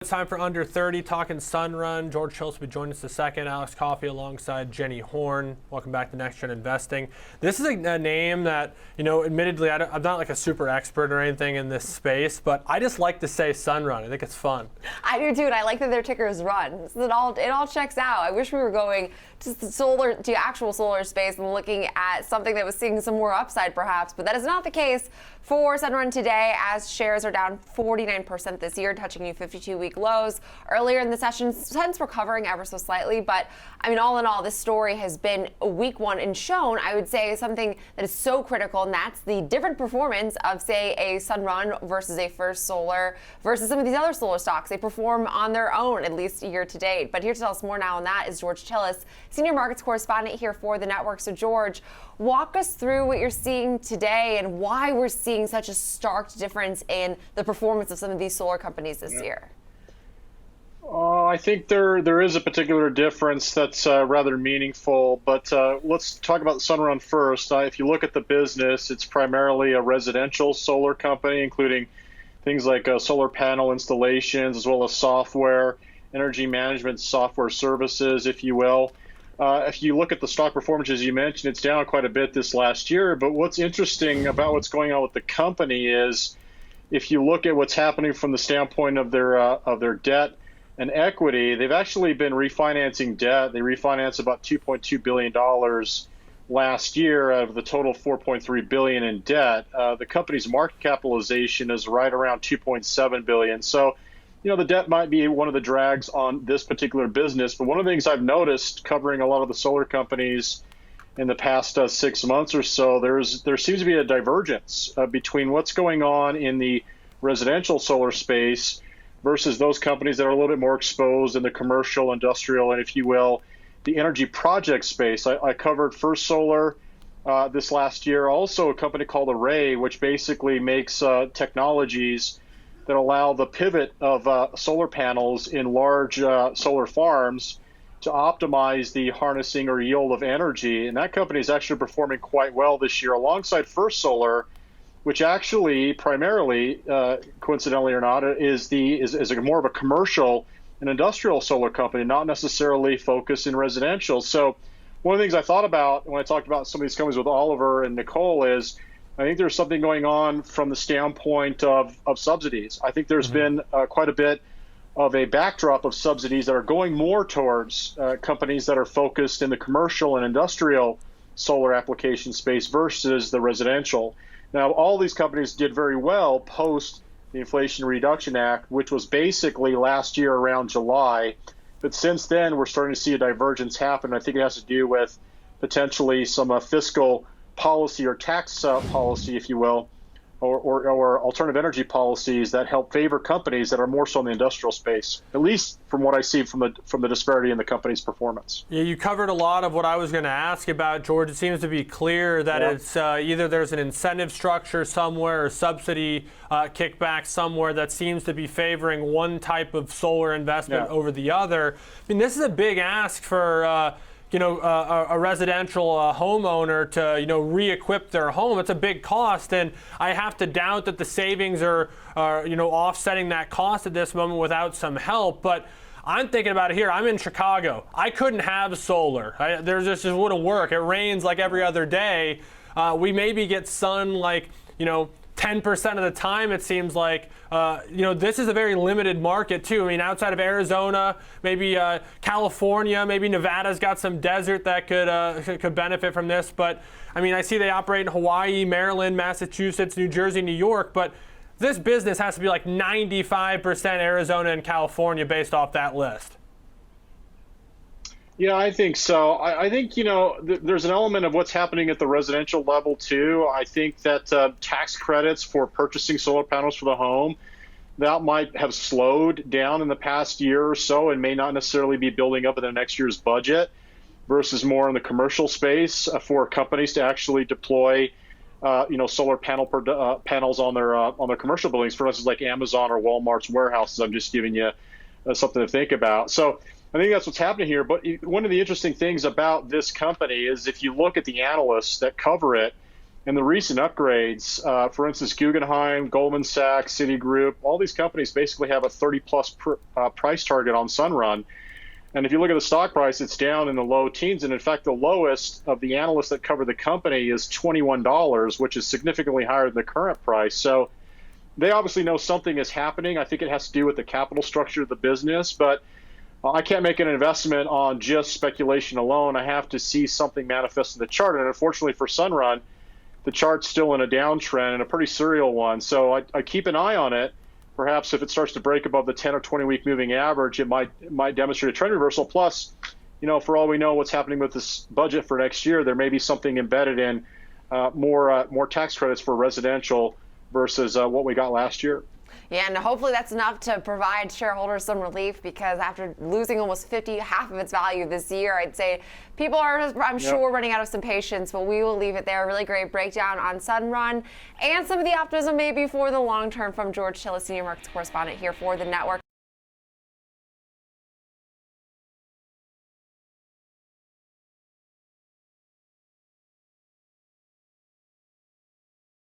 It's time for Under 30, talking Sunrun. George Schultz will be joining us in a second. Alex Coffey alongside Jenny Horn. Welcome back to Next Gen Investing. This is a name that, admittedly, I'm not like a super expert or anything in this space, but I just like to say Sunrun. I think it's fun. I do too, and I like that their ticker is run. So it all checks out. I wish we were going to actual solar space and looking at something that was seeing some more upside perhaps, but that is not the case for Sunrun today, as shares are down 49% this year, touching new 52-week lows. Earlier in the session, since recovering ever so slightly, but I mean, all in all, this story has been a weak one and shown, I would say, something that is so critical, and that's the different performance of, say, a Sunrun versus a First Solar versus some of these other solar stocks. They perform on their own, at least year to date. But here to tell us more now on that is George Schultz, senior markets correspondent here for the network. So, George, walk us through what you're seeing today and why we're seeing such a stark difference in the performance of some of these solar companies this year. I think there is a particular difference that's rather meaningful, but let's talk about Sunrun first. If you look at the business, it's primarily a residential solar company, including things like solar panel installations, as well as software, energy management software services, if you will. If you look at the stock performance, as you mentioned, it's down quite a bit this last year. But what's interesting about what's going on with the company is, if you look at what's happening from the standpoint of their debt and equity, they've actually been refinancing debt. They refinanced about $2.2 billion last year out of the total $4.3 billion in debt. The company's market capitalization is right around $2.7 billion. So, the debt might be one of the drags on this particular business. But one of the things I've noticed covering a lot of the solar companies in the past 6 months or so, there seems to be a divergence between what's going on in the residential solar space versus those companies that are a little bit more exposed in the commercial, industrial, and, if you will, the energy project space. I covered First Solar this last year, also a company called Array, which basically makes technologies that allow the pivot of solar panels in large solar farms to optimize the harnessing or yield of energy. And that company is actually performing quite well this year alongside First Solar, which actually primarily, coincidentally or not, is more of a commercial and industrial solar company, not necessarily focused in residential. So one of the things I thought about when I talked about some of these companies with Oliver and Nicole is, I think there's something going on from the standpoint of subsidies. I think there's been quite a bit of a backdrop of subsidies that are going more towards companies that are focused in the commercial and industrial solar application space versus the residential. Now, all these companies did very well post the Inflation Reduction Act, which was basically last year around July. But since then, we're starting to see a divergence happen. I think it has to do with potentially some fiscal policy or tax policy, if you will, or alternative energy policies that help favor companies that are more so in the industrial space, at least from what I see from the disparity in the company's performance. Yeah, you covered a lot of what I was going to ask about, George. It seems to be clear that it's either there's an incentive structure somewhere or subsidy kickback somewhere that seems to be favoring one type of solar investment over the other. I mean, this is a big ask for a residential homeowner to, re-equip their home. It's a big cost, and I have to doubt that the savings are offsetting that cost at this moment without some help. But I'm thinking about it here. I'm in Chicago. I couldn't have solar. There just wouldn't work. It rains like every other day. We maybe get sun 10% of the time, it seems like. This is a very limited market too. I mean, outside of Arizona, maybe California, maybe Nevada's got some desert that could benefit from this. But I mean, I see they operate in Hawaii, Maryland, Massachusetts, New Jersey, New York. But this business has to be like 95% Arizona and California based off that list. Yeah, I think so. I think, there's an element of what's happening at the residential level, too. I think that tax credits for purchasing solar panels for the home, that might have slowed down in the past year or so and may not necessarily be building up in the next year's budget versus more in the commercial space for companies to actually deploy, solar panels on their commercial buildings, for instance, like Amazon or Walmart's warehouses. I'm just giving you something to think about. So I think that's what's happening here. But one of the interesting things about this company is if you look at the analysts that cover it, And the recent upgrades, for instance, Guggenheim, Goldman Sachs, Citigroup, all these companies basically have a 30-plus price target on Sunrun. And if you look at the stock price, it's down in the low teens. And in fact, the lowest of the analysts that cover the company is $21, which is significantly higher than the current price. So they obviously know something is happening. I think it has to do with the capital structure of the business. But I can't make an investment on just speculation alone. I have to see something manifest in the chart. And unfortunately for Sunrun, the chart's still in a downtrend and a pretty serial one. So I keep an eye on it. Perhaps if it starts to break above the 10 or 20-week moving average, it might demonstrate a trend reversal. Plus, for all we know what's happening with this budget for next year, there may be something embedded in more tax credits for residential versus what we got last year. Yeah, and hopefully that's enough to provide shareholders some relief, because after losing almost half of its value this year, I'd say people are, I'm sure, running out of some patience, but we will leave it there. A really great breakdown on Sunrun and some of the optimism maybe for the long term from George Tilla, senior markets correspondent here for the network.